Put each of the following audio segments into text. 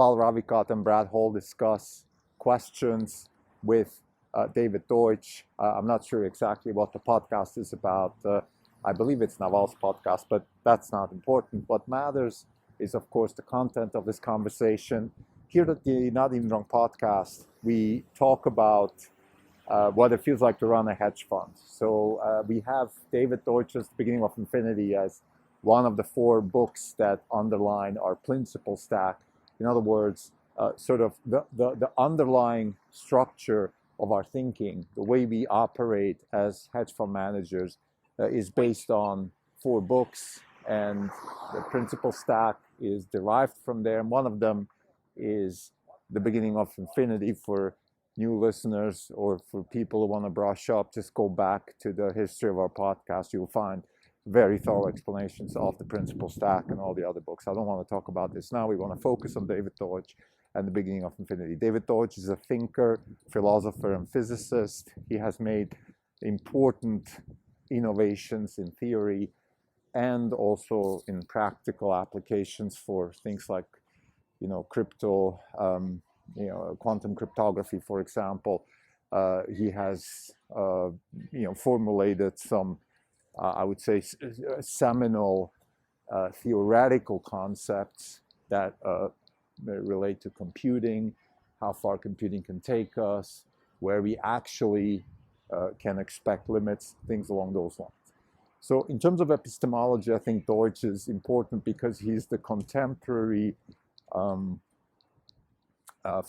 Naval, and Brett Hall discuss questions with David Deutsch. I'm not sure exactly what the podcast is about. I believe it's Naval's podcast, but that's not important. What matters is, of course, the content of this conversation. Here at the Not Even Wrong podcast, we talk about what it feels like to run a hedge fund. So we have David Deutsch's Beginning of Infinity as one of the 4 books that underline our principle stack. In other words, sort of the underlying structure of our thinking, the way we operate as hedge fund managers is based on 4 books, and the principle stack is derived from there. And one of them is The Beginning of Infinity. For new listeners or for people who want to brush up, just go back to the history of our podcast. You'll find very thorough explanations of the principle stack and all the other books. I don't want to talk about this now. We want to focus on David Deutsch and The Beginning of Infinity. David Deutsch is a thinker, philosopher, and physicist. He has made important innovations in theory and also in practical applications for things like, crypto, quantum cryptography, for example. He has, formulated some I would say seminal theoretical concepts that relate to computing, how far computing can take us, where we actually can expect limits, things along those lines. So in terms of epistemology, I think Deutsch is important because he's the contemporary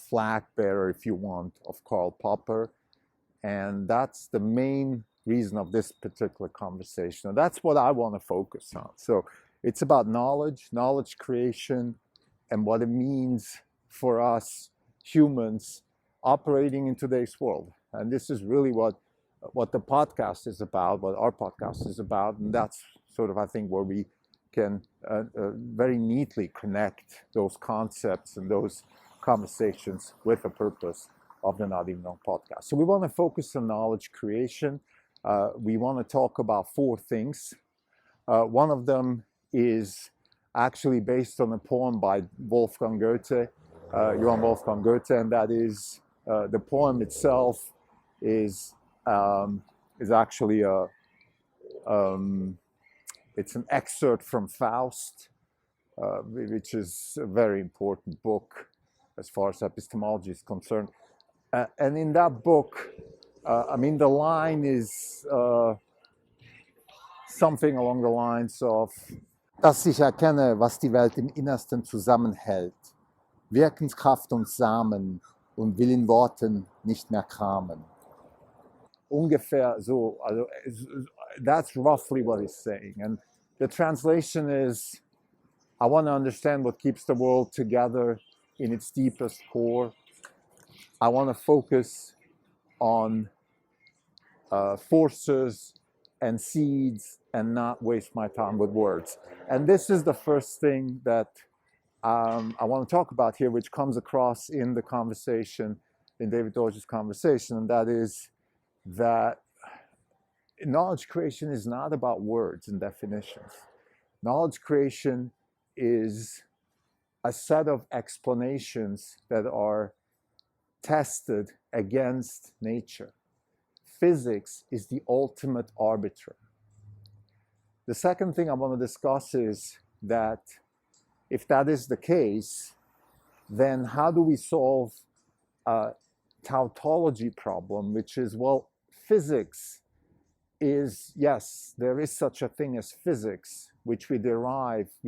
flag bearer, if you want, of Karl Popper. And that's the main reason of this particular conversation. And that's what I want to focus on. So it's about knowledge creation, and what it means for us humans operating in today's world. And this is really what the podcast is about, what our podcast is about. And that's sort of, I think, where we can very neatly connect those concepts and those conversations with the purpose of the Not Even Wrong podcast. So we want to focus on knowledge creation. We want to talk about 4 things. One of them is actually based on a poem by Wolfgang Goethe, Johann Wolfgang Goethe, and that is the poem itself is actually it's an excerpt from Faust, which is a very important book as far as epistemology is concerned. And in that book, the line is something along the lines of, dass ich erkenne, was die Welt im Innersten zusammenhält, Wirkenskraft und Samen und will in Worten nicht mehr kramen. Ungefähr so, also that's roughly what he's saying. And the translation is, I want to understand what keeps the world together in its deepest core. I want to focus on forces and seeds and not waste my time with words. And this is the first thing that I want to talk about here, which comes across in the conversation, in David Deutsch's conversation, and that is that knowledge creation is not about words and definitions. Knowledge creation is a set of explanations that are tested against nature. Physics is the ultimate arbiter. The second thing I want to discuss is that if that is the case, then how do we solve a tautology problem, which is, well, physics is, yes, there is such a thing as physics, which we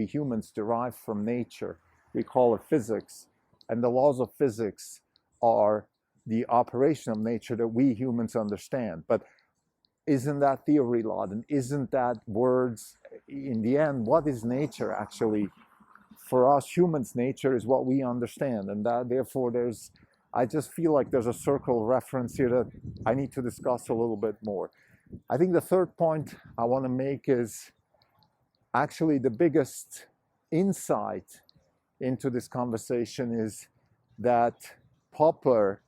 humans derive from nature. We call it physics. And the laws of physics are the operation of nature that we humans understand. But isn't that theory law? And isn't that words? In the end, what is nature actually? For us humans, nature is what we understand. And that, therefore, I just feel like there's a circle reference here that I need to discuss a little bit more. I think the third point I want to make is actually the biggest insight into this conversation is that Popper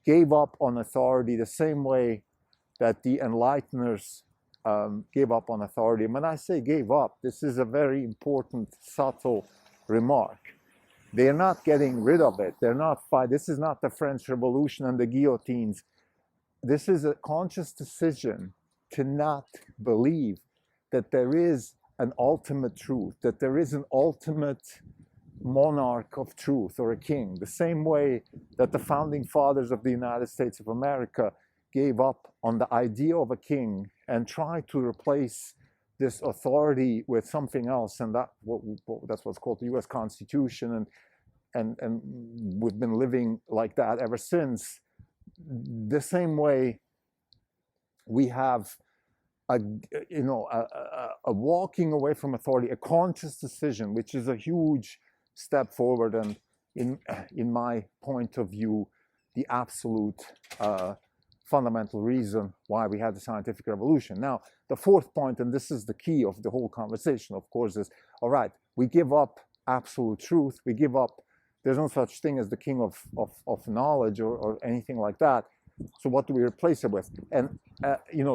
gave up on authority the same way that the Enlighteners gave up on authority. And when I say gave up, this is a very important, subtle remark. They're not getting rid of it. They're not fight. This is not the French Revolution and the guillotines. This is a conscious decision to not believe that there is an ultimate truth, that there is an ultimate monarch of truth or a king, the same way that the founding fathers of the United States of America gave up on the idea of a king and tried to replace this authority with something else, and that's what's called the U.S. Constitution, and we've been living like that ever since. The same way we have a walking away from authority, a conscious decision, which is a huge step forward, and in my point of view, the absolute fundamental reason why we had the scientific revolution. Now, the fourth point, and this is the key of the whole conversation, of course, is, all right, we give up absolute truth, we give up, there's no such thing as the king of knowledge or anything like that. So what do we replace it with? And,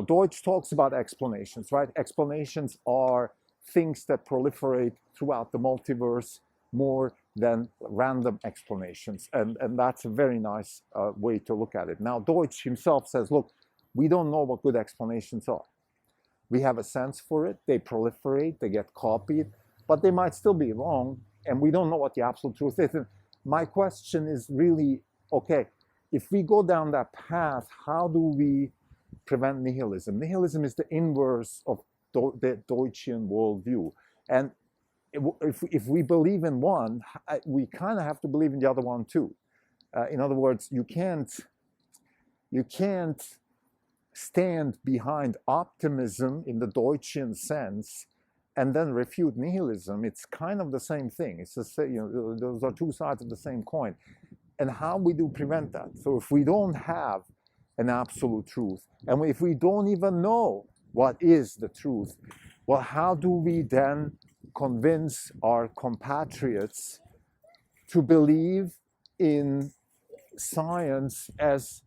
Deutsch talks about explanations, right? Explanations are things that proliferate throughout the multiverse more than random explanations. And that's a very nice way to look at it. Now, Deutsch himself says, look, we don't know what good explanations are. We have a sense for it. They proliferate, they get copied, but they might still be wrong, and we don't know what the absolute truth is. And my question is really, okay, if we go down that path, how do we prevent nihilism? Nihilism is the inverse of the Deutschian worldview. And if we believe in one, we kind of have to believe in the other one too. In other words, you can't stand behind optimism in the Deutschian sense and then refute nihilism. It's kind of the same thing. It's the same, those are two sides of the same coin. And how we do prevent that? So if we don't have an absolute truth, and if we don't even know what is the truth, well, how do we then convince our compatriots to believe in science as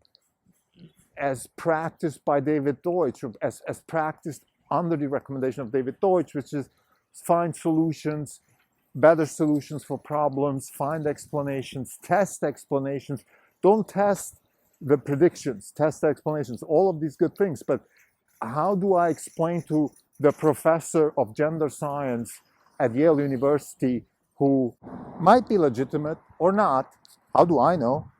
practiced by David Deutsch, as practiced under the recommendation of David Deutsch, which is find solutions, better solutions for problems, find explanations, test explanations. Don't test the predictions, test the explanations, all of these good things. But how do I explain to the professor of gender science at Yale University, who might be legitimate or not, how do I know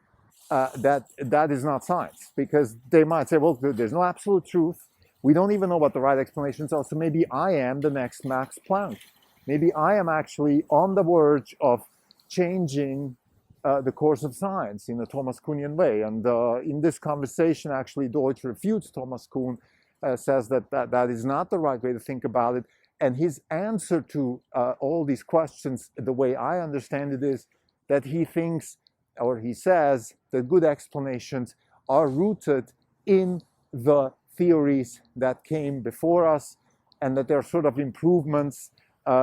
that is not science? Because they might say, well, there's no absolute truth. We don't even know what the right explanations are. So maybe I am the next Max Planck. Maybe I am actually on the verge of changing the course of science in a Thomas Kuhnian way. And in this conversation, actually, Deutsch refutes Thomas Kuhn, says that is not the right way to think about it. And his answer to all these questions, the way I understand it, is that he thinks, or he says, that good explanations are rooted in the theories that came before us, and that they're sort of improvements.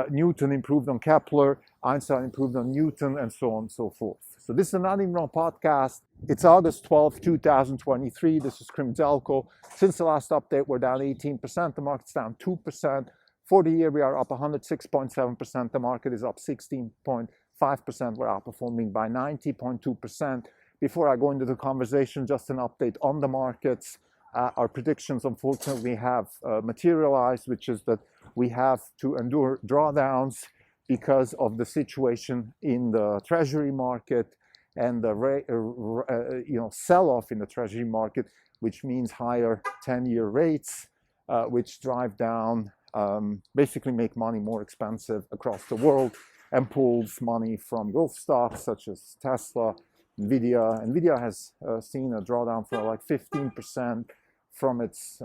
Newton improved on Kepler, Einstein improved on Newton, and so on and so forth. So this is a Not Even Wrong podcast. It's August 12, 2023. This is Krim Zelko. Since the last update, we're down 18%. The market's down 2%. For the year, we are up 106.7%. The market is up 16.5%. We're outperforming by 90.2%. Before I go into the conversation, just an update on the markets. Our predictions, unfortunately, have materialized, which is that we have to endure drawdowns because of the situation in the treasury market and the sell-off in the treasury market, which means higher 10-year rates, which drive down, basically make money more expensive across the world and pulls money from growth stocks such as Tesla, Nvidia. Nvidia has seen a drawdown for like 15% from its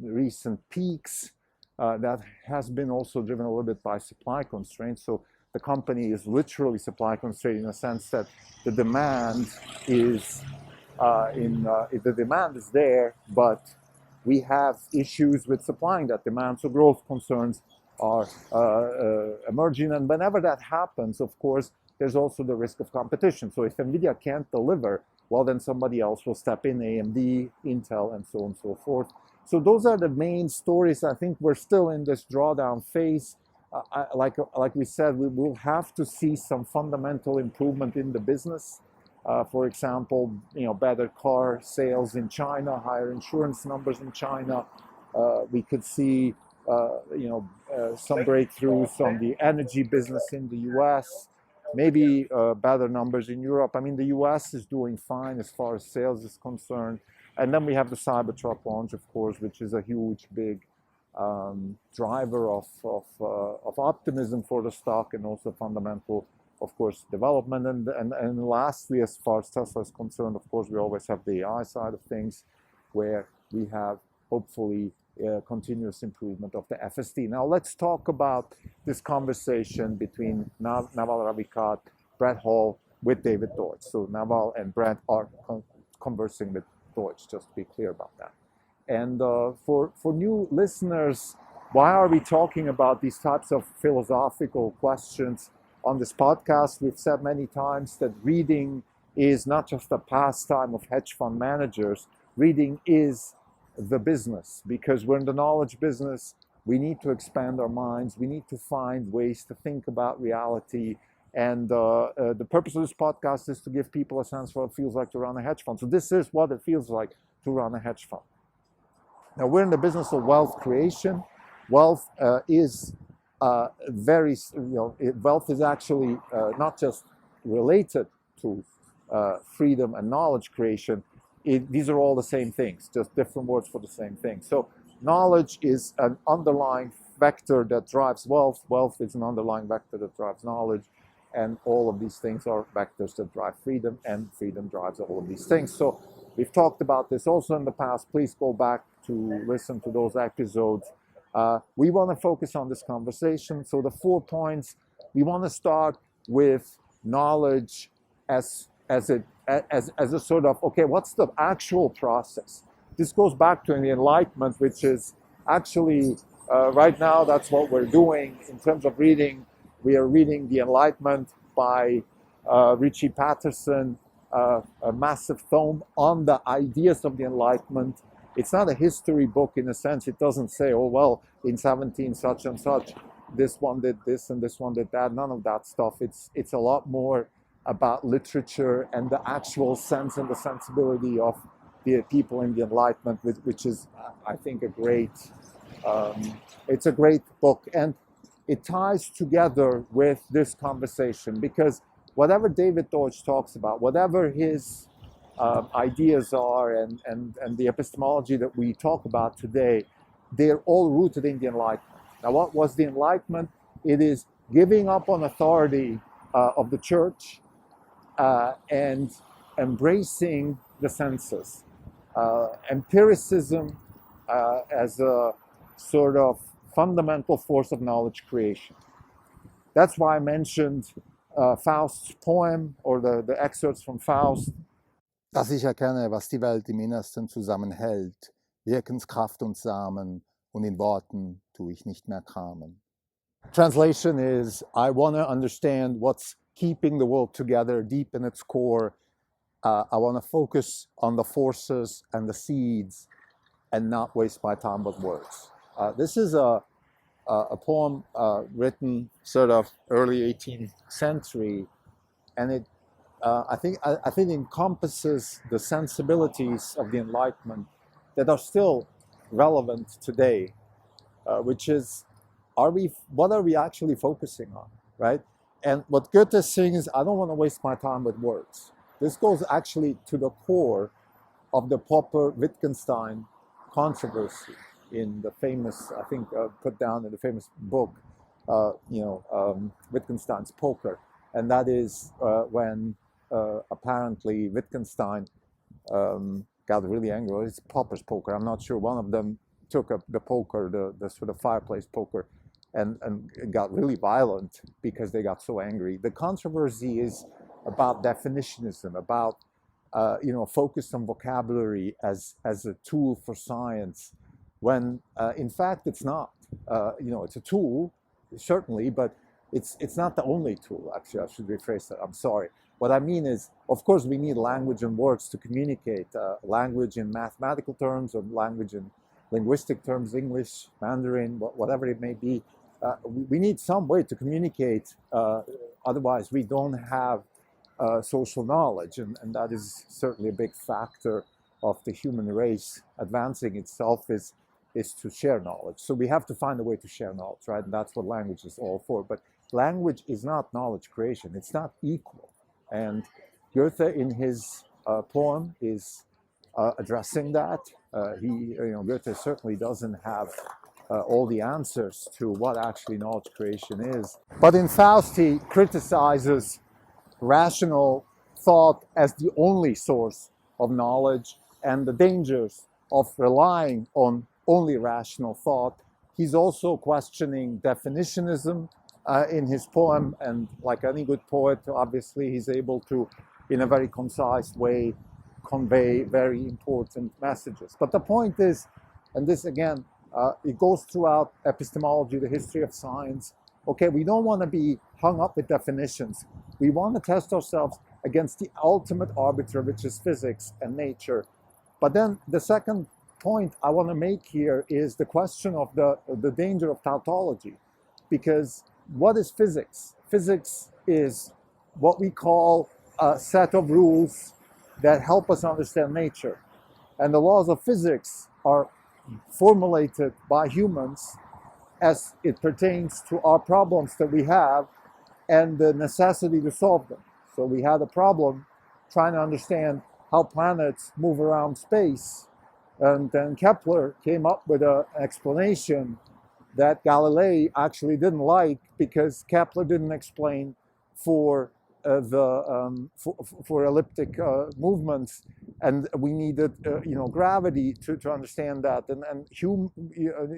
recent peaks. That has been also driven a little bit by supply constraints. So the company is literally supply constrained in the sense that the demand is the demand is there, but we have issues with supplying that demand. So growth concerns are emerging, and whenever that happens, of course, there's also the risk of competition. So if Nvidia can't deliver, well, then somebody else will step in, AMD, Intel, and so on and so forth. So those are the main stories. I think we're still in this drawdown phase. like we said, we will have to see some fundamental improvement in the business. For example, better car sales in China, higher insurance numbers in China. We could see, some breakthroughs on the energy business in the U.S. Maybe better numbers in Europe. I mean, the U.S. is doing fine as far as sales is concerned. And then we have the Cybertruck launch, of course, which is a huge, big driver of optimism for the stock, and also fundamental, of course, development. And lastly, as far as Tesla is concerned, of course, we always have the AI side of things, where we have hopefully continuous improvement of the FSD. Now let's talk about this conversation between Naval Ravikant, Brett Hall with David Deutsch. So Naval and Brett are conversing with Deutsch, just to be clear about that. And for new listeners, why are we talking about these types of philosophical questions on this podcast? We've said many times that reading is not just a pastime of hedge fund managers. Reading is the business, because we're in the knowledge business. We need to expand our minds. We need to find ways to think about reality. And the purpose of this podcast is to give people a sense for what it feels like to run a hedge fund. So this is what it feels like to run a hedge fund. Now, we're in the business of wealth creation. Wealth is wealth is actually not just related to freedom and knowledge creation. These are all the same things, just different words for the same thing. So knowledge is an underlying vector that drives wealth. Wealth is an underlying vector that drives knowledge. And all of these things are vectors that drive freedom, and freedom drives all of these things. So we've talked about this also in the past. Please go back to listen to those episodes. We want to focus on this conversation. So the 4 points, we want to start with knowledge as a sort of, okay, what's the actual process? This goes back to the Enlightenment, which is actually, right now, that's what we're doing in terms of reading. We are reading The Enlightenment by Richie Patterson, a massive tome on the ideas of the Enlightenment. It's not a history book in a sense. It doesn't say, oh, well, in 17 such and such, this one did this and this one did that. None of that stuff. It's a lot more about literature and the actual sense and the sensibility of the people in the Enlightenment, which is, I think, it's a great book. And it ties together with this conversation, because whatever David Deutsch talks about, whatever his ideas are, and the epistemology that we talk about today, they're all rooted in the Enlightenment. Now, what was the Enlightenment? It is giving up on authority of the church and embracing the senses. Empiricism as a sort of fundamental force of knowledge creation. That's why I mentioned Faust's poem, or the excerpts from Faust. Dass ich erkenne, was die Welt im Innersten zusammenhält, Wirkenskraft und Samen, und in Worten tue ich nicht mehr kramen. Translation is, I want to understand what's keeping the world together deep in its core. I want to focus on the forces and the seeds and not waste my time with words. This is a poem written sort of early 18th century, and it I think encompasses the sensibilities of the Enlightenment that are still relevant today, which is, what are we actually focusing on, right? And what Goethe is saying is, I don't want to waste my time with words. This goes actually to the core of the Popper-Wittgenstein controversy in the famous, I think, put down in the famous book, Wittgenstein's Poker. And that is when apparently Wittgenstein got really angry. Well, it's Popper's poker. I'm not sure. One of them took up the poker, the sort of fireplace poker, and got really violent because they got so angry. The controversy is about definitionism, about focus on vocabulary as a tool for science, when in fact it's not. It's a tool, certainly, but it's not the only tool. Actually, I should rephrase that. I'm sorry. What I mean is, of course, we need language and words to communicate. Language in mathematical terms, or language in linguistic terms, English, Mandarin, whatever it may be. we need some way to communicate. Otherwise, we don't have social knowledge, and that is certainly a big factor of the human race advancing itself is to share knowledge. So we have to find a way to share knowledge, right? And that's what language is all for. But language is not knowledge creation. It's not equal. And Goethe, in his poem, is addressing that. Goethe certainly doesn't have all the answers to what actually knowledge creation is. But in Faust, he criticizes rational thought as the only source of knowledge and the dangers of relying on only rational thought. He's also questioning definitionism in his poem, and like any good poet, obviously he's able to, in a very concise way, convey very important messages. But the point is, and this again, it goes throughout epistemology, the history of science. Okay, we don't want to be hung up with definitions. We want to test ourselves against the ultimate arbiter, which is physics and nature. But then the second point I want to make here is the question of the danger of tautology. Because what is physics? Physics is what we call a set of rules that help us understand nature. And the laws of physics are formulated by humans as it pertains to our problems that we have and the necessity to solve them. So we had a problem trying to understand how planets move around space, and then Kepler came up with an explanation that Galilei actually didn't like, because Kepler didn't explain for elliptic movements, and we needed gravity to understand that. And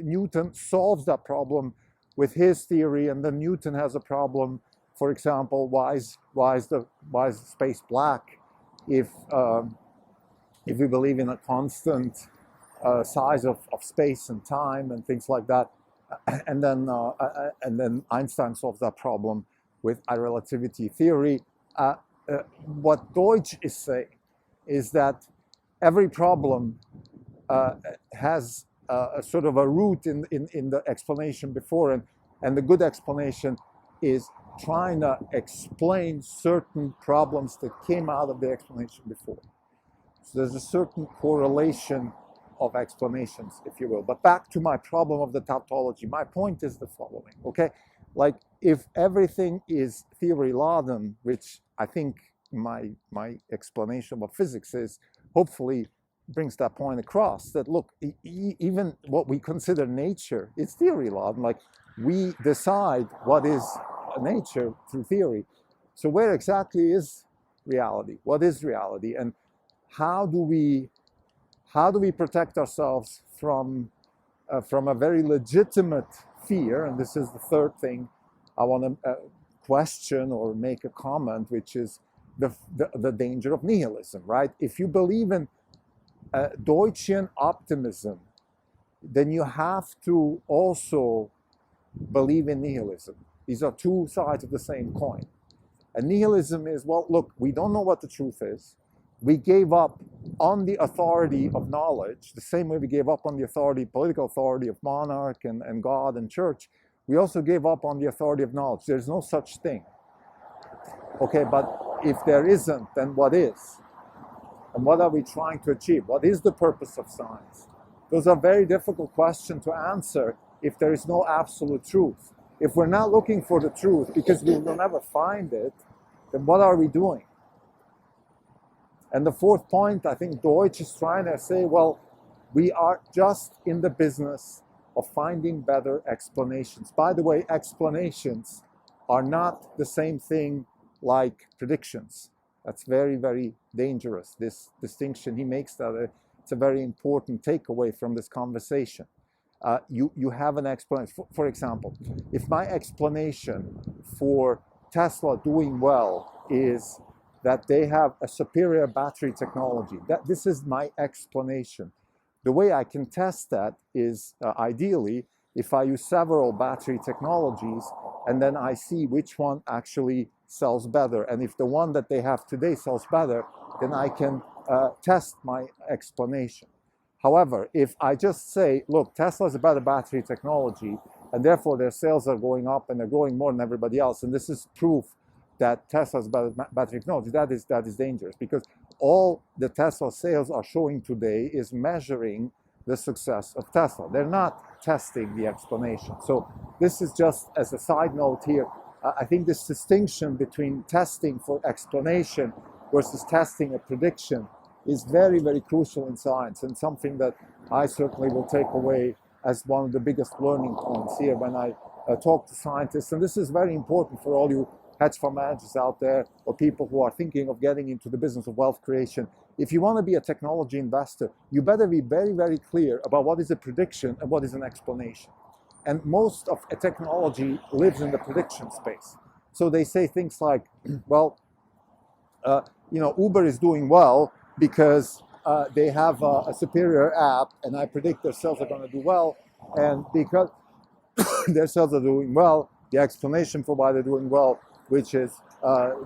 Newton solves that problem with his theory, and then Newton has a problem. For example, why is space black if we believe in a constant size of space and time and things like that? And then Einstein solves that problem with a relativity theory. What Deutsch is saying is that every problem has a sort of a root in the explanation before, and the good explanation is trying to explain certain problems that came out of the explanation before. So there's a certain correlation of explanations, if you will. But back to my problem of the tautology, my point is the following, okay? Like, if everything is theory laden, which I think my explanation of physics is, hopefully brings that point across, that look, even what we consider nature, it's theory laden. Like, we decide what is nature through theory. So where exactly is reality? What is reality? And how do we protect ourselves from a very legitimate fear? And this is the third thing I want to question or make a comment, which is the danger of nihilism, right? If you believe in Deutschian optimism, then you have to also believe in nihilism. These are two sides of the same coin. And nihilism is, well, look, we don't know what the truth is. We gave up on the authority of knowledge, the same way we gave up on the political authority of monarch and God and church. We also gave up on the authority of knowledge. There's no such thing. Okay, but if there isn't, then what is? And what are we trying to achieve? What is the purpose of science? Those are very difficult questions to answer if there is no absolute truth. If we're not looking for the truth because we will never find it, then what are we doing? And the fourth point, I think Deutsch is trying to say, well, we are just in the business of finding better explanations. By the way, explanations are not the same thing like predictions. That's very, very dangerous, this distinction he makes. That it's a very important takeaway from this conversation. You have an explanation. For example, if my explanation for Tesla doing well is that they have a superior battery technology, this is my explanation. The way I can test that is ideally if I use several battery technologies and then I see which one actually sells better. And if the one that they have today sells better, then I can test my explanation. However, if I just say, look, Tesla is a better battery technology, and therefore their sales are going up and they're growing more than everybody else. And this is proof that Tesla's battery technology, that is dangerous, because all the Tesla sales are showing today is measuring the success of Tesla. They're not testing the explanation. So this is just as a side note here. I think this distinction between testing for explanation versus testing a prediction is very, very crucial in science, and something that I certainly will take away as one of the biggest learning points here when I talk to scientists. And this is very important for all you hedge fund managers out there, or people who are thinking of getting into the business of wealth creation. If you want to be a technology investor, you better be very, very clear about what is a prediction and what is an explanation. And most of a technology lives in the prediction space. So they say things like, well, Uber is doing well because they have a superior app, and I predict their sales are going to do well. And because their sales are doing well, the explanation for why they're doing well, which is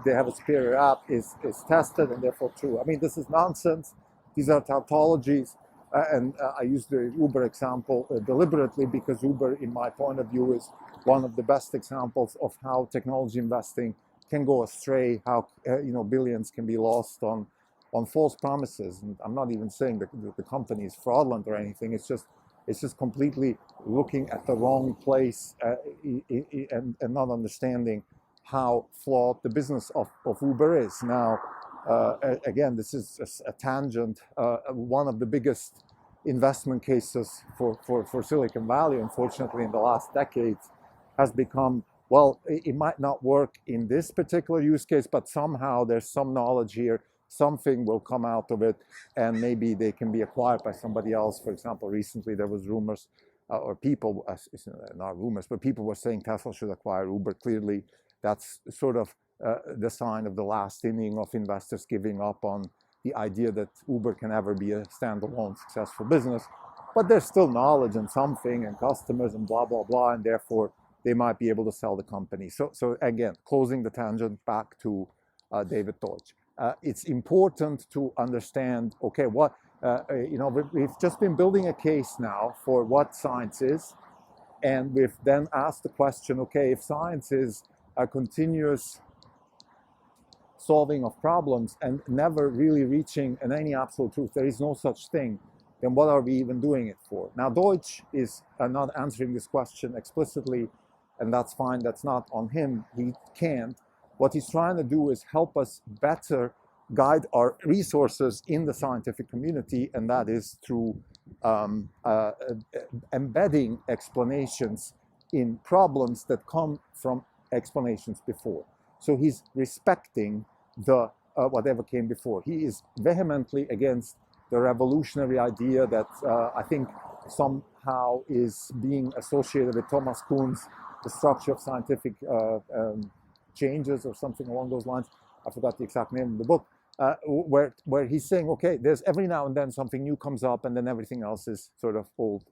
they have a superior app, is tested and therefore true. I mean, this is nonsense. These are tautologies. And I use the Uber example deliberately because Uber, in my point of view, is one of the best examples of how technology investing can go astray, how billions can be lost on false promises. And I'm not even saying that the company is fraudulent or anything. It's just completely looking at the wrong place and not understanding how flawed the business of Uber is. Now, again, this is a tangent. One of the biggest investment cases for Silicon Valley, unfortunately, in the last decades, has become, well, it might not work in this particular use case, but somehow there's some knowledge here, something will come out of it, and maybe they can be acquired by somebody else. For example, recently there was rumors, or people, not rumors, but people were saying Tesla should acquire Uber. Clearly, that's sort of the sign of the last inning of investors giving up on the idea that Uber can ever be a standalone successful business. But there's still knowledge and something and customers and blah, blah, blah, and therefore they might be able to sell the company. So again, closing the tangent back to David Deutsch. It's important to understand, okay, we've just been building a case now for what science is, and we've then asked the question, okay, if science is a continuous solving of problems and never really reaching any absolute truth, there is no such thing, then what are we even doing it for? Now, Deutsch is not answering this question explicitly, and that's fine, that's not on him, he can't. What he's trying to do is help us better guide our resources in the scientific community, and that is through embedding explanations in problems that come from explanations before. So he's respecting the whatever came before. He is vehemently against the revolutionary idea that I think somehow is being associated with Thomas Kuhn's The Structure of Scientific Changes or something along those lines. I forgot the exact name of the book, where he's saying, okay, there's every now and then something new comes up, and then everything else is sort of old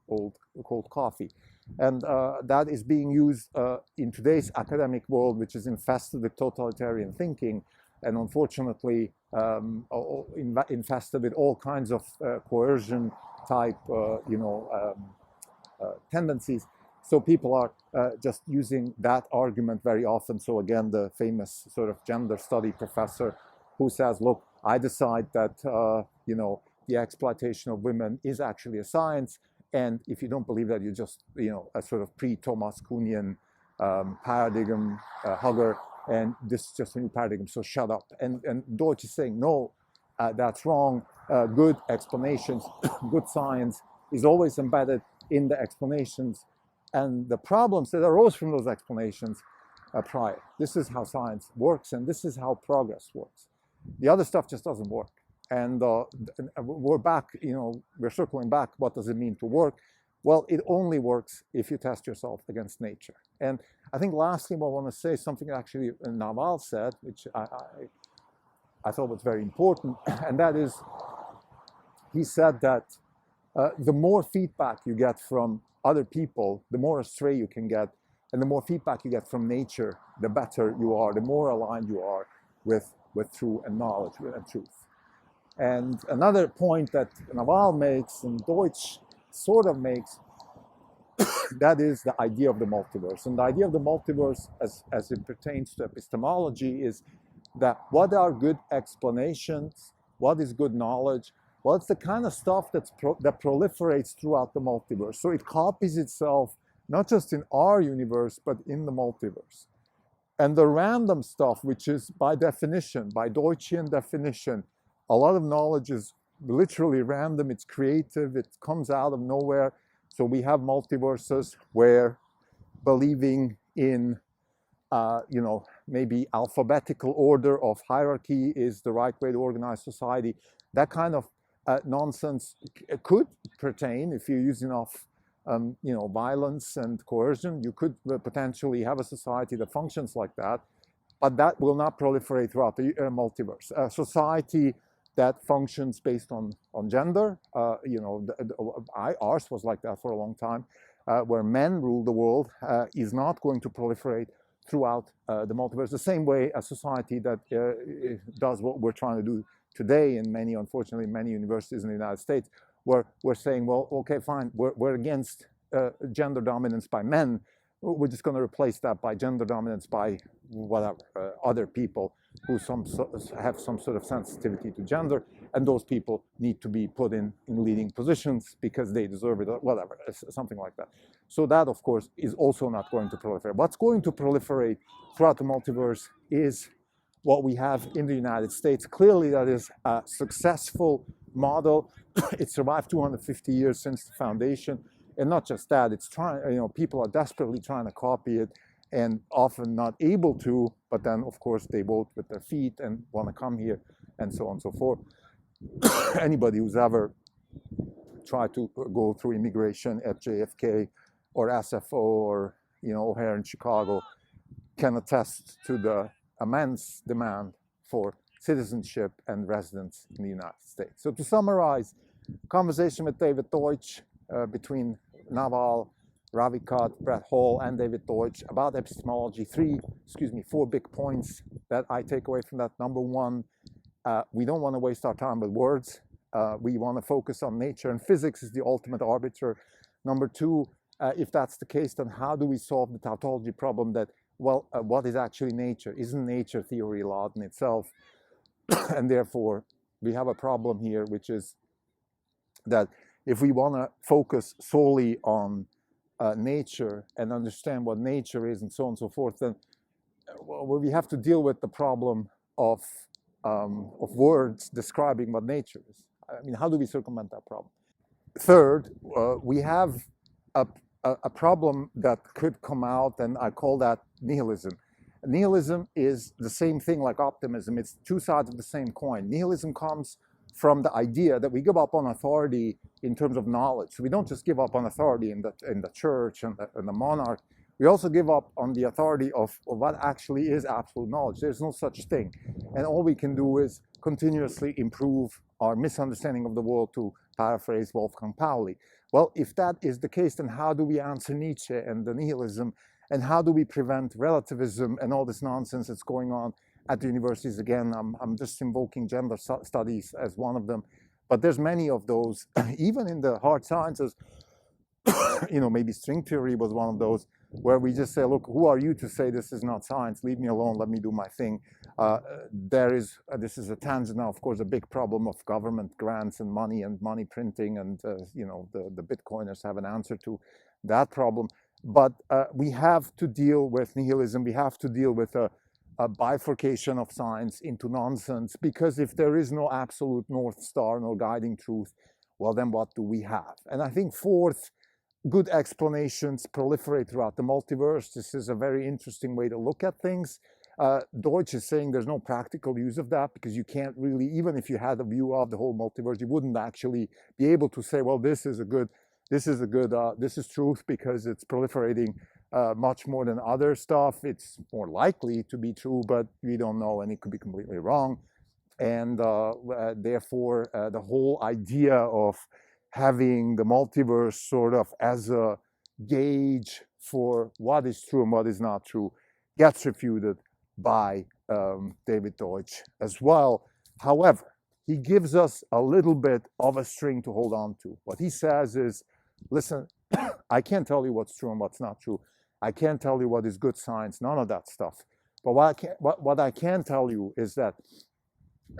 cold coffee. And that is being used in today's academic world, which is infested with totalitarian thinking, and unfortunately infested with all kinds of coercion type tendencies. So people are just using that argument very often. So again, the famous sort of gender study professor who says, look, I decide that the exploitation of women is actually a science, and if you don't believe that, you're just a sort of pre-Thomas Kuhnian paradigm hugger, and this is just a new paradigm, so shut up. And Deutsch is saying, no, that's wrong. Good explanations, good science is always embedded in the explanations and the problems that arose from those explanations prior. This is how science works, and this is how progress works. The other stuff just doesn't work. And we're back, we're circling back. What does it mean to work? Well, it only works if you test yourself against nature. And I think lastly, what I want to say is something actually Naval said, which I thought was very important, and that is, he said that the more feedback you get from other people, the more astray you can get, and the more feedback you get from nature, the better you are, the more aligned you are with truth and knowledge and truth. And another point that Naval makes and Deutsch sort of makes That is the idea of the multiverse. And the idea of the multiverse, as it pertains to epistemology, is that what are good explanations, what is good knowledge, well, it's the kind of stuff that proliferates throughout the multiverse. So it copies itself, not just in our universe, but in the multiverse. And the random stuff, which is by definition, by Deutschian definition, a lot of knowledge is literally random, it's creative, it comes out of nowhere. So we have multiverses where believing in, maybe alphabetical order of hierarchy is the right way to organize society. That kind of nonsense could pertain if you use enough, violence and coercion. You could potentially have a society that functions like that, but that will not proliferate throughout the multiverse. A society that functions based on gender, ours was like that for a long time, where men rule the world, is not going to proliferate throughout the multiverse. The same way a society that does what we're trying to do today in unfortunately, many universities in the United States, where we're saying, well, okay, fine, we're against gender dominance by men. We're just going to replace that by gender dominance by whatever, other people who have some sort of sensitivity to gender, and those people need to be put in leading positions because they deserve it, or whatever, something like that. So that, of course, is also not going to proliferate. What's going to proliferate throughout the multiverse is what we have in the United States. Clearly, that is a successful model. It survived 250 years since the foundation. And not just that, it's people are desperately trying to copy it and often not able to, but then, of course, they vote with their feet and want to come here and so on and so forth. Anybody who's ever tried to go through immigration at JFK or SFO or, O'Hare in Chicago can attest to the immense demand for citizenship and residence in the United States. So to summarize, conversation with David Deutsch between Naval, Ravikant, Brett Hall, and David Deutsch about epistemology. 4 big points that I take away from that. Number one, we don't want to waste our time with words. We want to focus on nature, and physics is the ultimate arbiter. Number two, if that's the case, then how do we solve the tautology problem that, what is actually nature? Isn't nature theory law in itself? And therefore, we have a problem here, which is that if we want to focus solely on nature and understand what nature is and so on and so forth, then we have to deal with the problem of words describing what nature is. I mean, how do we circumvent that problem? Third, we have a problem that could come out, and I call that nihilism. Nihilism is the same thing like optimism. It's two sides of the same coin. Nihilism comes from the idea that we give up on authority in terms of knowledge. So we don't just give up on authority in the church and the monarch. We also give up on the authority of what actually is absolute knowledge. There's no such thing. And all we can do is continuously improve our misunderstanding of the world, to paraphrase Wolfgang Pauli. Well, if that is the case, then how do we answer Nietzsche and the nihilism? And how do we prevent relativism and all this nonsense that's going on at the universities? Again, I'm just invoking gender studies as one of them. But there's many of those, even in the hard sciences. Maybe string theory was one of those, where we just say, look, who are you to say this is not science? Leave me alone, let me do my thing. This is a tangent now, of course, a big problem of government grants and money printing, and the Bitcoiners have an answer to that problem. But we have to deal with nihilism. We have to deal with a bifurcation of science into nonsense, because if there is no absolute North Star, no guiding truth, well, then what do we have? And I think fourth, good explanations proliferate throughout the multiverse. This is a very interesting way to look at things. Deutsch is saying there's no practical use of that, because you can't really, even if you had a view of the whole multiverse, you wouldn't actually be able to say, well, this is truth because it's proliferating much more than other stuff. It's more likely to be true, but we don't know, and it could be completely wrong. And therefore, the whole idea of having the multiverse sort of as a gauge for what is true and what is not true gets refuted by David Deutsch as well. However, he gives us a little bit of a string to hold on to. What he says is, listen, I can't tell you what's true and what's not true. I can't tell you what is good science, none of that stuff. But what I can tell you is that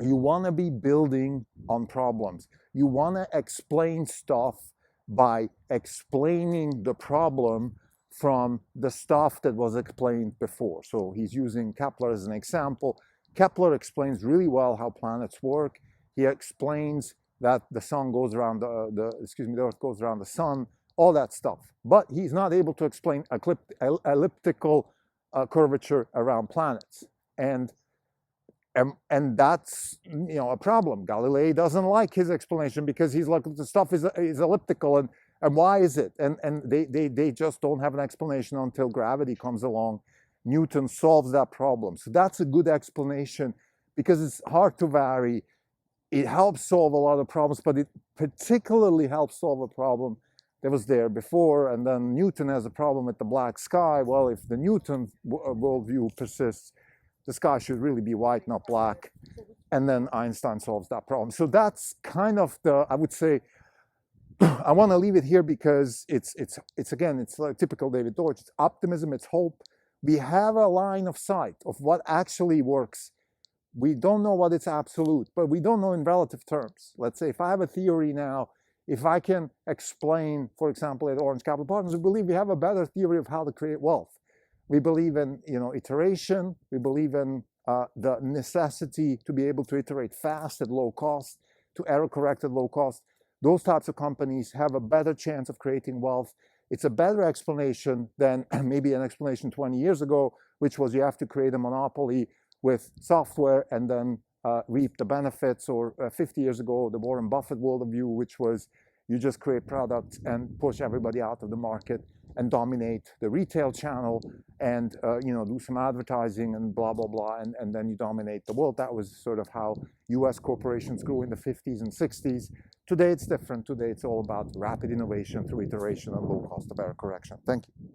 you want to be building on problems. You want to explain stuff by explaining the problem from the stuff that was explained before. So he's using Kepler as an example. Kepler explains really well how planets work. He explains that the sun goes around the Earth goes around the sun, all that stuff. But he's not able to explain elliptical curvature around planets. And that's a problem. Galilei doesn't like his explanation because he's like, the stuff is elliptical, and why is it? And they just don't have an explanation until gravity comes along. Newton solves that problem. So that's a good explanation because it's hard to vary. It helps solve a lot of problems, but it particularly helps solve a problem that was there before. And then Newton has a problem with the black sky. Well, if the Newton worldview persists, the sky should really be white, not black. And then Einstein solves that problem. So that's kind of I would say, I want to leave it here because it's again, it's like typical David Deutsch. It's optimism, it's hope. We have a line of sight of what actually works. We don't know what it's absolute, but we don't know in relative terms. Let's say if I have a theory now, if I can explain, for example, at Orange Capital Partners, we believe we have a better theory of how to create wealth. We believe in iteration. We believe in the necessity to be able to iterate fast at low cost, to error correct at low cost. Those types of companies have a better chance of creating wealth. It's a better explanation than maybe an explanation 20 years ago, which was you have to create a monopoly with software and then reap the benefits, or 50 years ago, the Warren Buffett worldview, which was you just create products and push everybody out of the market and dominate the retail channel and do some advertising and blah, blah, blah, and then you dominate the world. That was sort of how US corporations grew in the 50s and 60s. Today it's different. Today it's all about rapid innovation through iteration and low cost of error correction. Thank you.